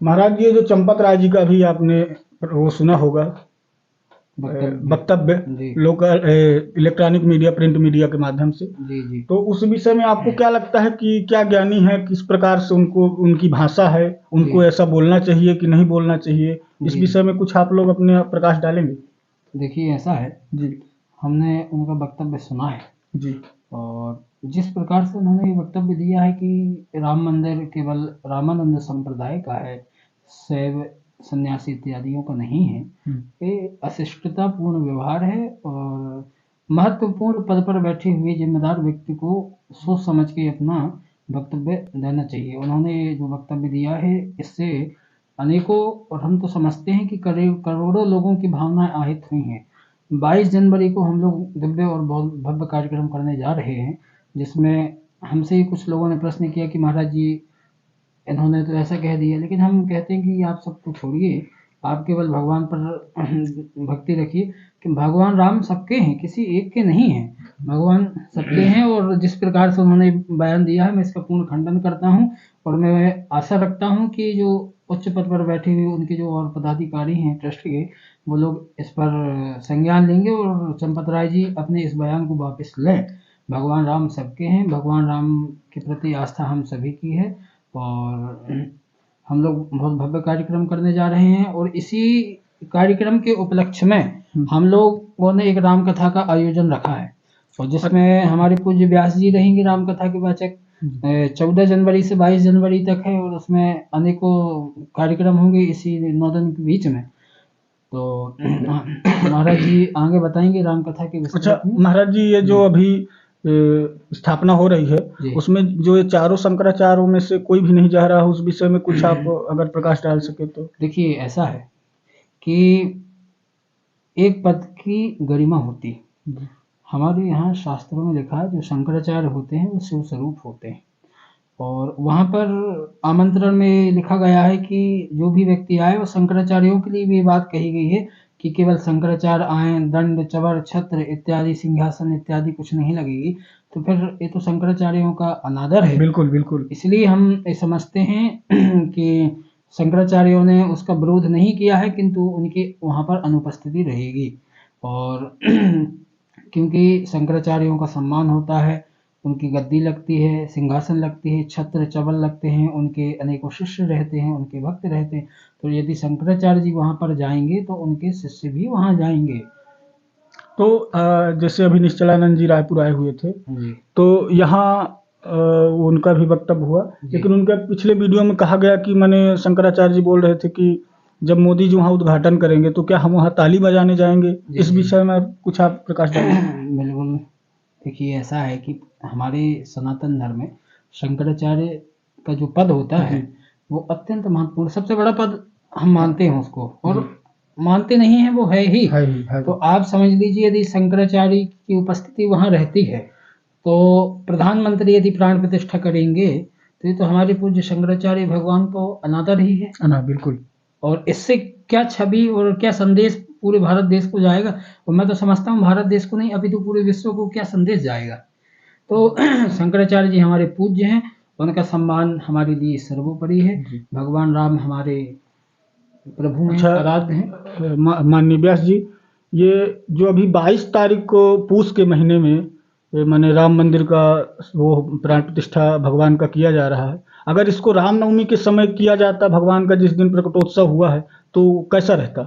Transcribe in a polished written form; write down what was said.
महाराज ये जो चंपत राय जी का भी आपने वो सुना होगा वक्तव्य। वक्तव्य जी local electronic media print media के माध्यम से, जी जी। तो उस विषय में आपको क्या लगता है कि क्या ज्ञानी है, किस प्रकार से उनको उनकी भाषा है, जी उनको ऐसा बोलना चाहिए कि नहीं बोलना चाहिए, इस जी। विषय में कुछ आप लोग अपने प्रकाश डालेंगे? देखिए ऐसा है, जी हमने उनका वक्तव्य सुना है, जी और जिस प्रकार से उन्होंने ये वक्तव्य दिया है कि राम मंदिर केवल रामानंद संप्रदाय का है, शैव सन्यासी इत्यादियों का नहीं है, ये अशिष्टतापूर्ण व्यवहार है, और महत्वपूर्ण पद पर बैठे हुए जिम्मेदार व्यक्ति को सोच समझ के अपना वक्तव्य देना चाहिए। उन्होंने जो वक्तव्य दिया है इससे अनेकों, और हम तो समझते हैं कि करीब करोड़ों लोगों की भावनाएं आहत हुई हैं। 22 जनवरी को हम लोग दिव्य और बहुत भव्य कार्यक्रम करने जा रहे हैं, जिसमें हमसे ही कुछ लोगों ने प्रश्न किया कि महाराज जी इन्होंने तो ऐसा कह दिया, लेकिन हम कहते हैं कि आप सबको छोड़िए, आप केवल भगवान पर भक्ति रखिए, कि भगवान राम सबके हैं, किसी एक के नहीं हैं, भगवान सबके हैं। और जिस प्रकार से उन्होंने बयान दिया है मैं इसका पूर्ण खंडन करता हूँ, और मैं आशा रखता हूँ कि जो उच्च पद पर बैठे हुए उनके जो और पदाधिकारी हैं ट्रस्ट के, वो लोग इस पर संज्ञान लेंगे और चंपत राय जी अपने इस बयान को वापस लें। भगवान राम सबके हैं, भगवान राम के प्रति आस्था हम सभी की है, और हम लोग बहुत भव्य कार्यक्रम करने जा रहे हैं, और इसी कार्यक्रम के उपलक्ष्य में हम लोगों ने एक राम कथा का आयोजन रखा है, और जिसमें हमारे पूज्य व्यास जी रहेंगे राम कथा के वाचक। 14 जनवरी से 22 जनवरी तक है, और उसमें अनेकों कार्यक्रम होंगे इसी 9 दिन के बीच में। तो महाराज जी आगे बताएंगे राम कथा के अच्छा विस्तृत में। महाराज जी, ये जो अभी स्थापना हो रही है, जी उसमें जो ये चारों शंकराचार्यों में से कोई भी नहीं जा रहा है, उस विषय में कुछ आप अगर प्रकाश डाल सके तो। देखिए ऐसा है कि एक पद की गरिमा होती है। हमारे यहाँ शास्त्रों में लिखा है जो शंकराचार्य होते हैं वो शिव स्वरूप होते हैं, और वहाँ पर आमंत्रण में लिखा गया है कि जो भी व्यक्ति आए, वो शंकराचार्यों के लिए भी ये बात कही गई है कि केवल शंकराचार्य आए, दंड चवर छत्र इत्यादि सिंहासन इत्यादि कुछ नहीं लगेगी, तो फिर ये तो शंकराचार्यों का अनादर है। बिल्कुल बिल्कुल। इसलिए हम ये समझते हैं कि शंकराचार्यों ने उसका विरोध नहीं किया है, किंतु उनकी वहाँ पर अनुपस्थिति रहेगी, और क्योंकि शंकराचार्यों का सम्मान होता है, उनकी गद्दी लगती है, सिंहासन लगती है, छत्र चबल लगते हैं, उनके अनेकों शिष्य रहते हैं, उनके भक्त रहते हैं, तो यदि शंकराचार्य जी वहाँ पर जाएंगे तो उनके शिष्य भी वहाँ जाएंगे। तो जैसे अभी निश्चलानंद जी रायपुर आए हुए थे, जी तो यहाँ उनका भी वक्तव्य हुआ, जी लेकिन उनके पिछले वीडियो में कहा गया कि मैंने शंकराचार्य जी बोल रहे थे कि जब मोदी जी वहाँ उद्घाटन करेंगे तो क्या हम वहाँ ताली बजाने जाएंगे, जी इस जी। विषय में कुछ आप प्रकाश डालें। बिल्कुल। देखिए ऐसा है कि हमारे सनातन धर्म में शंकराचार्य का जो पद होता है वो अत्यंत महत्वपूर्ण, सबसे बड़ा पद हम मानते हैं उसको, और मानते नहीं है वो है ही। तो आप समझ लीजिए यदि शंकराचार्य की उपस्थिति वहाँ रहती है, तो प्रधानमंत्री यदि प्राण प्रतिष्ठा करेंगे, तो ये तो हमारे पूज्य शंकराचार्य भगवान को अनादर ही है। बिल्कुल। और इससे क्या छवि और क्या संदेश पूरे भारत देश को जाएगा, और मैं तो समझता हूँ भारत देश को नहीं अपितु पूरे विश्व को क्या संदेश जाएगा। तो शंकराचार्य जी हमारे पूज्य हैं, उनका सम्मान हमारे लिए सर्वोपरि है। भगवान राम हमारे प्रभु हैं, आराध्य हैं। माननीय व्यास जी, ये जो अभी 22 तारीख को पूस के महीने में माने राम मंदिर का वो प्राण प्रतिष्ठा भगवान का किया जा रहा है, अगर इसको रामनवमी के समय किया जाता, भगवान का जिस दिन प्रकटोत्सव हुआ है, तो कैसा रहता?